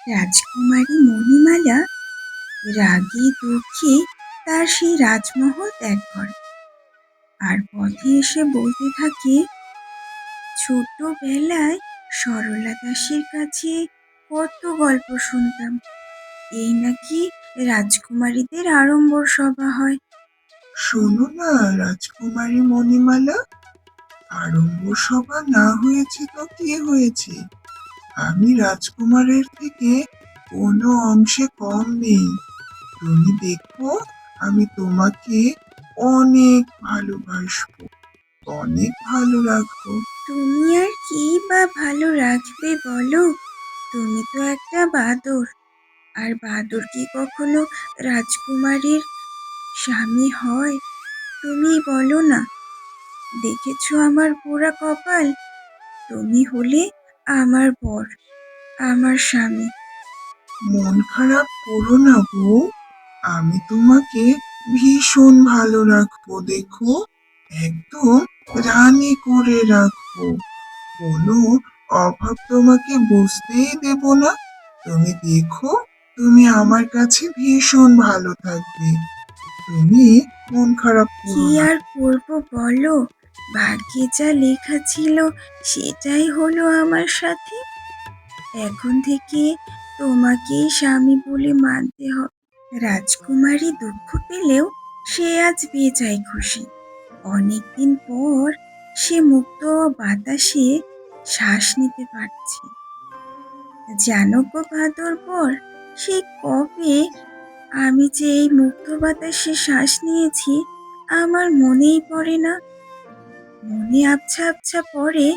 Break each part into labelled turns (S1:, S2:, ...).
S1: রাজকুমারী মণিমালা রাগে দুঃখে তার সেই রাজমহল ত্যাগ করে আর পথে এসে বলতে থাকে, ছোটবেলায় সরলা দাসের কাছে কত গল্প শুনতাম। এই নাকি রাজকুমারীদের আড়ম্বর সভা হয়।
S2: শোনো না রাজকুমারী মণিমালা, আড়ম্বর সভা না হয়েছে তো কি হয়েছে? আমি রাজকুমারের থেকে কোনো অংশে কম নেই। তুমি দেখো, আমি তোমাকে অনেক ভালোবাসবো, অনেক ভালো রাখবো।
S1: তুমি আর কি বা ভালো রাখবে বলো? তুমি তো একটা বাদর, আর বাদর কি কখনো রাজকুমারীর স্বামী হয়? তুমি বলো না। দেখেছো আমার পোড়া কপাল? তুমি হলে আমার বর, আমার স্বামী।
S2: মন খারাপ করো না বউ, আমি তোমাকে ভীষণ ভালো রাখবো, দেখো, একদম রানী করে রাখবো। কোনো অভাব তোমাকে বুঝতেই দেব না। তুমি দেখো, তুমি আমার কাছে ভীষণ ভালো থাকবে। তুমি মন খারাপ
S1: কি
S2: করো না।
S1: আর করবো বলো? ভাগ্যে যা লেখা ছিল সেটাই হলো আমার সাথে। এখন থেকে তোমাকেই স্বামী বলে মানতে হবে। রাজকুমারী দুঃখ পেলেও সে আজ বেজায় খুশি। অনেকদিন পর সে মুক্ত বাতাসে শ্বাস নিতে পারছে। জানো গো ভাদর পর, সেই কবে আমি যে এই মুক্ত বাতাসে শ্বাস নিয়েছি আমার মনেই পড়ে না। মনে আবছা আবছা পড়ে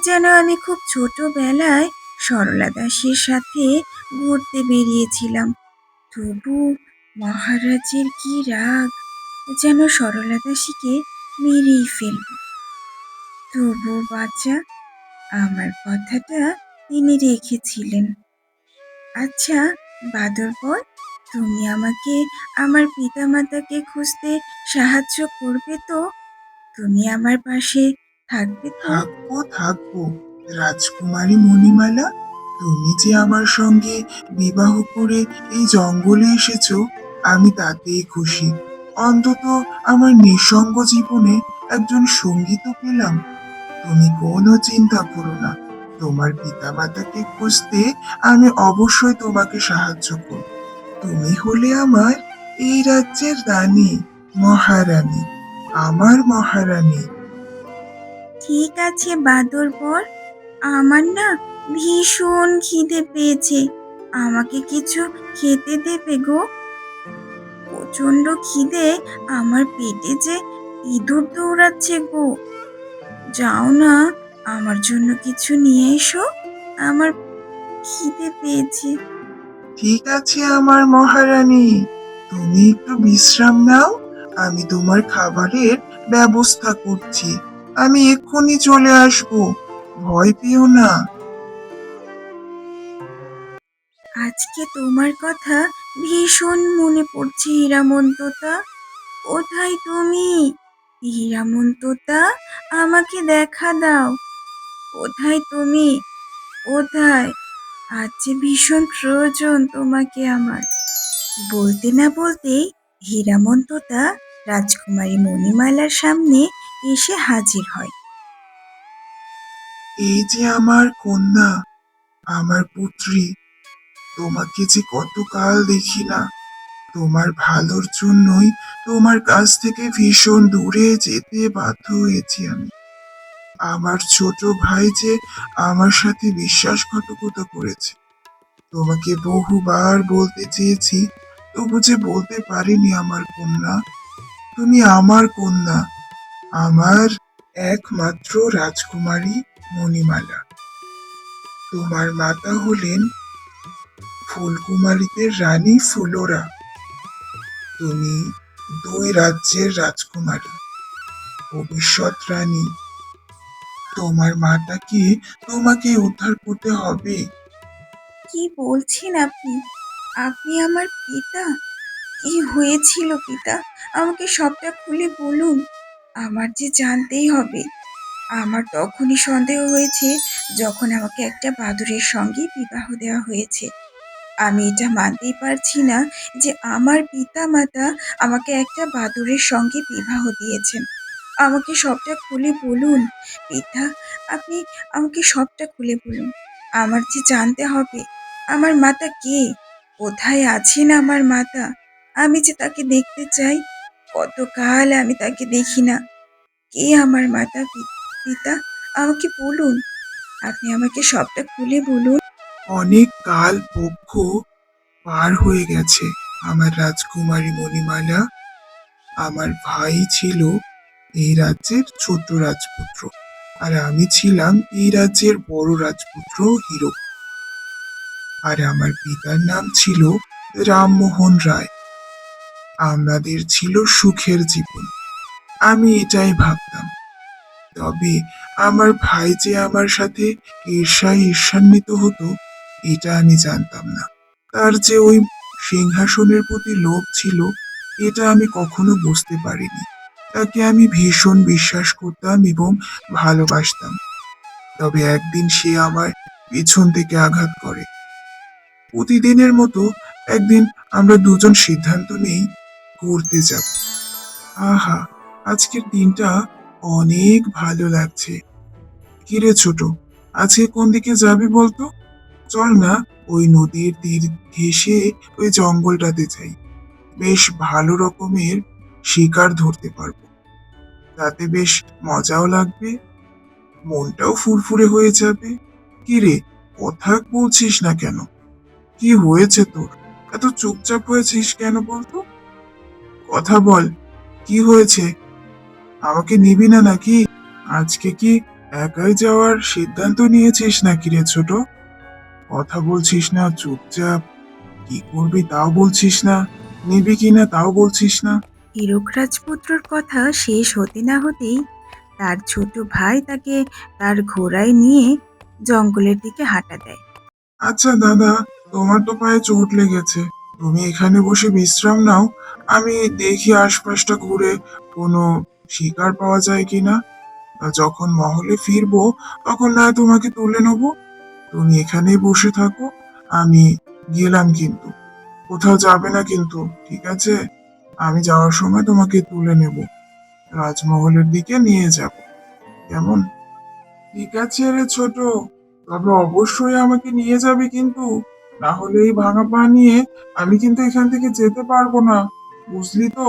S1: যেন আমি খুব ছোটবেলায় সরলা দাসের সাথে ঘুরতে বেরিয়েছিলাম। তবু মহারাজের কি রাগ, যেন সরলা দাসীকে মেরেই ফেলবে। তবু বাচ্চা, আমার কথাটা তিনি রেখেছিলেন। আচ্ছা বাদর বল, তুমি আমাকে আমার পিতামাতাকে খুঁজতে সাহায্য করবে তো? তুমি আমার পাশে থাকবে তো?
S2: থাকবো থাকবো রাজকুমারী মণিমালা, তুমি যে আমার সঙ্গে বিবাহ করে এই জঙ্গলে এসেছো, আমি তাতেই খুশি। অন্তত আমার নিঃসঙ্গ জীবনে একজন সঙ্গী তো পেলাম। তুমি কোনো চিন্তা করো না, তোমার পিতামাতাকে খুঁজতে আমি অবশ্যই তোমাকে সাহায্য করব। তুমি হলে আমার এই রাজ্যের রানী, মহারানী, আমার মহারানী।
S1: ঠিক আছে বাদর বর, আমার না ভীষণ খিদে পেয়েছে। আমাকে কিছু খেতে দেবে গো? প্রচন্ড খিদে, আমার পেটে যে ইঁদুর দৌড়াচ্ছে গো। যাও না, আমার জন্য কিছু নিয়ে এসো। আমার খিদে পেয়েছে।
S2: ঠিক আছে আমার মহারানী, তুমি একটু বিশ্রাম নাও, আমি তোমার খাবারের ব্যবস্থা করছি। আমি এক্ষুনি চলে আসবো, ভয় পেও না।
S1: আজকে তোমার কথা ভীষণ মনে পড়ছে হীরামন্ততা। কোথায় তুমি? হীরামন্ততা, আমাকে দেখা দাও। কোথায় তুমি? কোথায়? আজ যে ভীষণ প্রয়োজন তোমাকে আমার। বলতে না বলতেই হীরামন্ততা রাজকুমারী মণিমালার সামনে এসে হাজির হয়।
S2: এই যে আমার কন্যা, আমার পুত্রী, তোমাকে যে কতকাল দেখি না। তোমার ভালোর জন্যই তোমার কাছ থেকে ভীষণ দূরে যেতে বাধ্য হয়েছি আমি। আমার ছোট ভাই যে আমার সাথে বিশ্বাসঘাতকতা করেছে। তোমাকে বহুবার বলতে চেয়েছি, তবু যে বলতে পারিনি আমার কন্যা। তুমি আমার কন্যা, আমার একমাত্র রাজকুমারী মণিমালা। তোমার মাতা হলেন ফুলকুমারীদের রানী ফুলোরা। তুমি দুই রাজ্যের রাজকুমারী, ভবিষ্যৎ রানী। তোমার মাতাকে তোমাকে উদ্ধার করতে হবে।
S1: কি বলছেন আপনি? আপনি আমার পিতা? কি হয়েছিল পিতা? আমাকে সবটা খুলে বলুন। আমার যে জানতেই হবে। আমার তখনই সন্দেহ হয়েছে যখন আমাকে একটা বাদুড়ের সঙ্গে বিবাহ দেওয়া হয়েছে। আমি এটা মানতেই পারছি না যে আমার পিতামাতা আমাকে একটা বাদুড়ের সঙ্গে বিবাহ দিয়েছেন। আমাকে সবটা খুলে বলুন পিতা, আপনি আমাকে সবটা খুলে বলুন। আমার যে জানতে হবে আমার মাতা কে? কোথায় আছেন আমার মাতা? আমি যে তাকে দেখতে চাই। কতকাল আমি তাকে দেখি না। কে আমার মাতা পিতা? আমাকে বলুন। আপনি আমাকে সবটা খুলে বলুন।
S2: অনেক কাল পক্ষ পার হয়ে গেছে আমার রাজকুমারী মণিমালা। আমার ভাই ছিল এই রাজ্যের ছোট রাজপুত্র, আর আমি ছিলাম এই রাজ্যের বড় রাজপুত্র হীরক। আর আমার পিতার নাম ছিল রামমোহন রায়। আমাদের ছিল সুখের জীবন, আমি এটাই ভাবতাম। তবে আমার ভাই যে আমার সাথে ঈর্ষান্বিত হতো, এটা আমি জানতাম না। তার যে ওই সিংহাসনের প্রতি লোভ ছিল, এটা আমি কখনো বুঝতে পারিনি। তাকে আমি ভীষণ বিশ্বাস করতাম এবং ভালোবাসতাম। তবে একদিন সে আমার পিছন থেকে আঘাত করে। প্রতিদিনের মতো একদিন আমরা দুজন সিদ্ধান্ত নেই ঘুরতে যাব। আহা, আজকের দিনটা অনেক ভালো লাগছে। কিরে ছোট, আজকে কোন দিকে যাবি বলতো? চল না, ওই নদীর তীর ঘেঁষে ওই জঙ্গলটাতে যাই। বেশ ভালো রকমের শিকার ধরতে পারবো। তাতে বেশ মজাও লাগবে, মনটাও ফুরফুরে হয়ে যাবে। কিরে, কথা বলছিস না কেন? কি হয়েছে তোর? এত চুপচাপ হয়েছিস কেন বলতো? কথা বল, কি হয়েছে? আমাকে নিবি না নাকি? আজকে কি একাই যাওয়ার সিদ্ধান্ত নিয়েছিস নাকি রে ছোট? কথা বলছিস না, চুপচাপ। কি করবি তাও বলছিস না, নিবি কিনা তাও বলছিস না।
S1: হীরক রাজপুত্রর কথা শেষ হতে না হতেই তার ছোট ভাই তাকে তার ঘোড়ায় নিয়ে জঙ্গলের দিকে হাঁটা দেয়।
S2: আচ্ছা দাদা, তোমার তো পায়ে চোট লেগেছে, তুমি এখানে বসে বিশ্রাম নাও। আমি দেখি আশপাশটা ঘুরে কোনো শিকার পাওয়া যায় কিনা। যখন মহলে ফিরবো তখন না হয় তোমাকে তুলে নেবো। তুমি এখানেই বসে থাকো, আমি গেলাম কিন্তু। কোথাও যাবে না কিন্তু, ঠিক আছে? আমি যাওয়ার সময় তোমাকে তুলে নেব, রাজমহলের দিকে নিয়ে যাব। কেমন? ঠিক আছে রে ছোট, তবে অবশ্যই আমাকে নিয়ে যাবে কিন্তু। না হলে এই ভাঙা পা নিয়ে আমি কিন্তু এখান থেকে যেতে পারবো না, বুঝলি তো?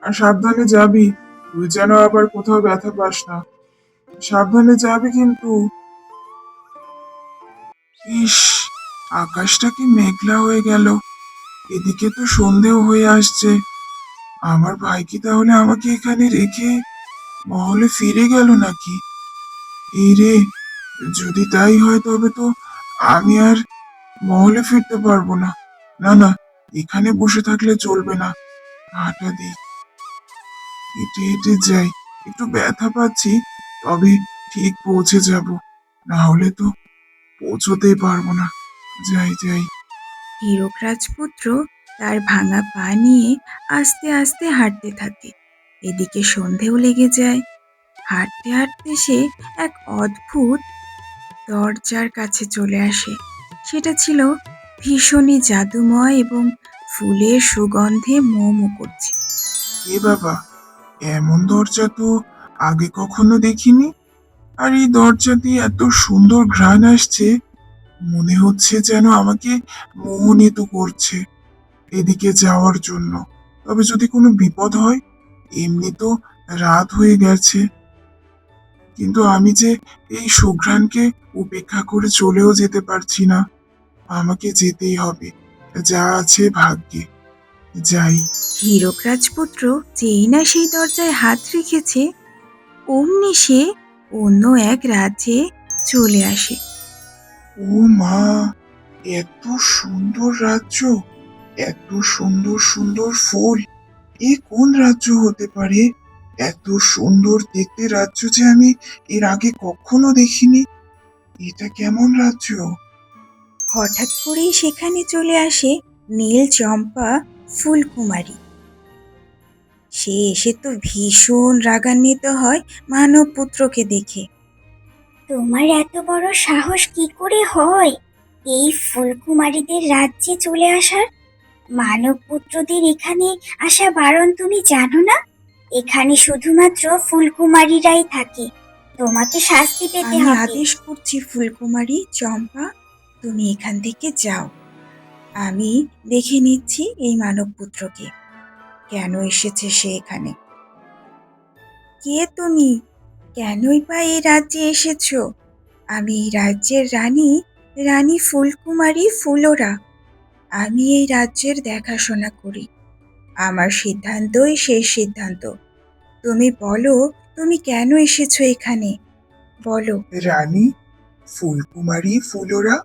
S2: আর সাবধানে যাবি, তুই যেন আবার কোথাও ব্যথা পাস না। সাবধানে যাবি কিন্তু। ইস, আকাশটা কি মেঘলা হয়ে গেল। এদিকে তো সন্ধেও হয়ে আসছে। আমার ভাই কি তাহলে আমাকে এখানে রেখে মহলে ফিরে গেল নাকি? এই রে, যদি তাই হয় তবে তো আমি আর মহলে ফিরতে পারবো না। না না, এখানে বসে থাকলে চলবে না। হাঁটা দিই, হেঁটে হেঁটে যাই। একটু ব্যথা পাচ্ছি, তবে ঠিক পৌঁছে যাব। না হলে তো পৌঁছতেই পারবো না। যাই যাই।
S1: হীরক রাজপুত্র তার ভাঙা পা নিয়ে আস্তে আস্তে হাঁটতে থাকে। এদিকে সন্ধেও লেগে যায়। হাঁটতে হাঁটতে সে এক অদ্ভুত দরজার কাছে চলে আসে। সেটা ছিল ভীষণই জাদুময় এবং ফুলের সুগন্ধে মো মো করছে।
S2: এ বাবা, এমন দরজা তো আগে কখনো দেখিনি। আর এই দরজা দিয়ে এত সুন্দর ঘ্রাণ আসছে, মনে হচ্ছে যেন আমাকে মোহিত করছে এদিকে যাওয়ার জন্য। তবে যদি কোনো বিপদ হয়, এমনি তো রাত হয়ে গেছে, কিন্তু আমি যে এই সুঘ্রাণকে উপেক্ষা করে চলেও যেতে পারছি না। আমাকে যেতেই হবে, যা আছে ভাগ্যে। যাই।
S1: হীরক রাজপুত্র যেই না সেই দরজায় হাত রেখেছে অমনি সে অন্য এক রাজ্যে চলে আসে।
S2: ও মা, এত সুন্দর রাজ্য, এত সুন্দর সুন্দর ফুল, এ কোন রাজ্য হতে পারে? এত সুন্দর দেখতে রাজ্য যে আমি এর আগে কখনো দেখিনি। এটা কেমন রাজ্য?
S1: হঠাৎ করেই সেখানে চলে আসে নীল চম্পা ফুলকুমারী। সে এসে তো ভীষণ রাগান্বিত হয় মানব পুত্রকে দেখে।
S3: তোমার এত বড় সাহস কি করে হয়? এই ফুলকুমারীদের রাজ্যে চলে আসার, মানব পুত্রদের এখানে আসা বারণ তুমি জানো না? এখানে শুধুমাত্র ফুলকুমারীরাই থাকে। তোমাকে শাস্তি পেতে
S1: আমি
S3: হবে।
S1: আদেশ করছি ফুলকুমারী চম্পা, তুমি এখান থেকে যাও। আমি দেখে নিচ্ছি এই মানবপুত্রকে, কেন এসেছে সে এখানে। কে তুমি? কেনই বা এই রাজ্যে এসেছো? আমি এই রাজ্যের রানী, রানী ফুলকুমারী ফুলোরা। আমি এই রাজ্যের দেখাশোনা করি। আমার সিদ্ধান্তই শেষ সিদ্ধান্ত। তুমি বলো, তুমি কেন এসেছো এখানে? বলো।
S2: রানী ফুলকুমারী ফুলোরা,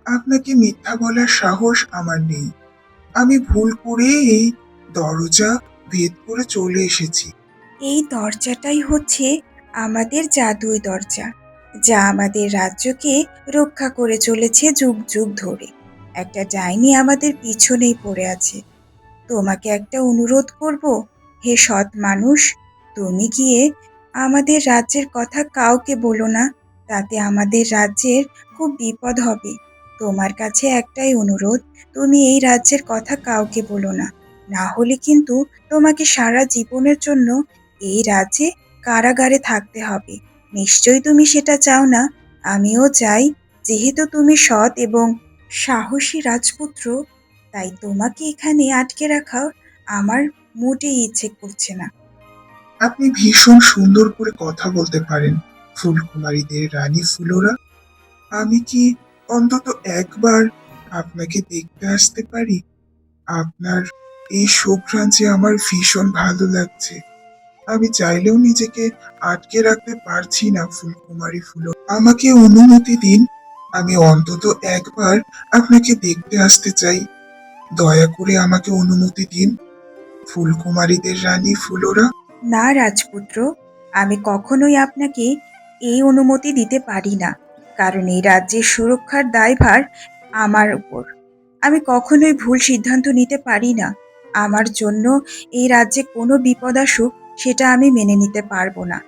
S2: আপনাকে মিথ্যা বলার সাহস আমার নেই। আমি ভুল করে এই দরজা ভেদ করে চলে এসেছি।
S1: এই দরজাটাই হচ্ছে আমাদের জাদুই দরজা, যা আমাদের রাজ্যকে রক্ষা করে চলেছে যুগ যুগ ধরে। একটা ডাইনি আমাদের পিছনেই পড়ে আছে। তোমাকে একটা অনুরোধ করব, হে সৎ মানুষ, তুমি গিয়ে আমাদের রাজ্যের কথা কাউকে বলো না, তাতে আমাদের রাজ্যের খুব বিপদ হবে। তোমার কাছে একটাই অনুরোধ, তুমি এই রাজ্যের কথা কাউকে বলো না, না হলে কিন্তু তোমাকে সারা জীবনের জন্য এই রাজ্যে কারাগারে থাকতে হবে। নিশ্চয়ই তুমি সেটা চাও না। আমিও চাই। যেহেতু তুমি সৎ এবং সাহসী রাজপুত্র, তাই তোমাকে এখানে আটকে রাখা আমার মোটেই ইচ্ছে করছে না।
S2: আপনি ভীষণ সুন্দর করে কথা বলতে পারেন ফুলকুমারীদের রানী ফুলোরা। আমি কি অন্তত একবার আপনাকে দেখতে আসতে পারি? আপনার এই সুঘ্রাণ যে আমার ভীষণ ভালো লাগছে। আমি চাইলেও নিজেকে আটকে রাখতে পারছি না ফুলকুমারী ফুলো। আমাকে অনুমতি দিন, আমি অন্তত একবার আপনাকে দেখতে আসতে চাই। দয়া করে আমাকে অনুমতি দিন ফুলকুমারীদের রানী ফুলোরা।
S1: না রাজপুত্র, আমি কখনোই আপনাকে এই অনুমতি দিতে পারি না, কারণ এই রাজ্যের সুরক্ষার দায়ভার আমার উপর। আমি কখনোই ভুল সিদ্ধান্ত নিতে পারি না। আমার জন্য এই রাজ্যে কোনো বিপদ আসুক, সেটা আমি মেনে নিতে পারবো না।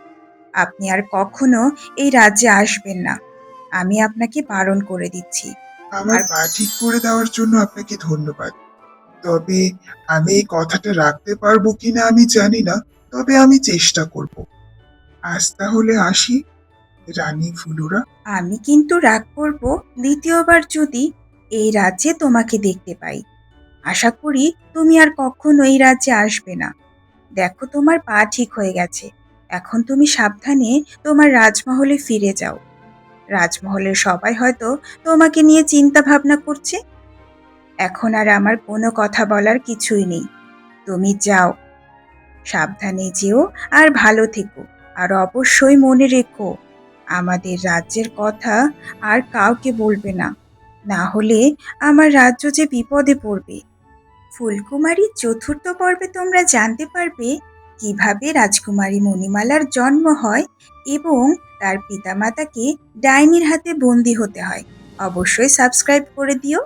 S1: আপনি আর কখনো এই রাজ্যে আসবেন না, আমি আপনাকে বারণ করে দিচ্ছি।
S2: আমার
S1: আর
S2: পা ঠিক করে দেওয়ার জন্য আপনাকে ধন্যবাদ। তবে আমি এই কথাটা রাখতে পারবো কিনা আমি জানি না, তবে আমি চেষ্টা করব। আজ তাহলে আসি রানী ফুলোরা।
S1: আমি কিন্তু রাগ করব দ্বিতীয়বার যদি এই রাজ্যে তোমাকে দেখতে পাই। আশা করি তুমি আর কখনো এই রাজ্যে আসবে না। দেখো, তোমার পা ঠিক হয়ে গেছে। এখন তুমি সাবধানে তোমার রাজমহলে ফিরে যাও। রাজমহলের সবাই হয়তো তোমাকে নিয়ে চিন্তা ভাবনা করছে। এখন আর আমার কোনো কথা বলার কিছুই নেই। তুমি যাও, সাবধানে যেও, আর ভালো থেকো। আর অবশ্যই মনে রেখো, আমাদের রাজ্যের কথা আর কাউকে বলবে না, না হলে আমার রাজ্য যে বিপদে পড়বে। ফুলকুমারীর চতুর্থ পর্বে তোমরা জানতে পারবে কিভাবে রাজকুমারী মণিমালার জন্ম হয় এবং তার পিতামাতাকে ডাইনির হাতে বন্দী হতে হয়। অবশ্যই সাবস্ক্রাইব করে দিও।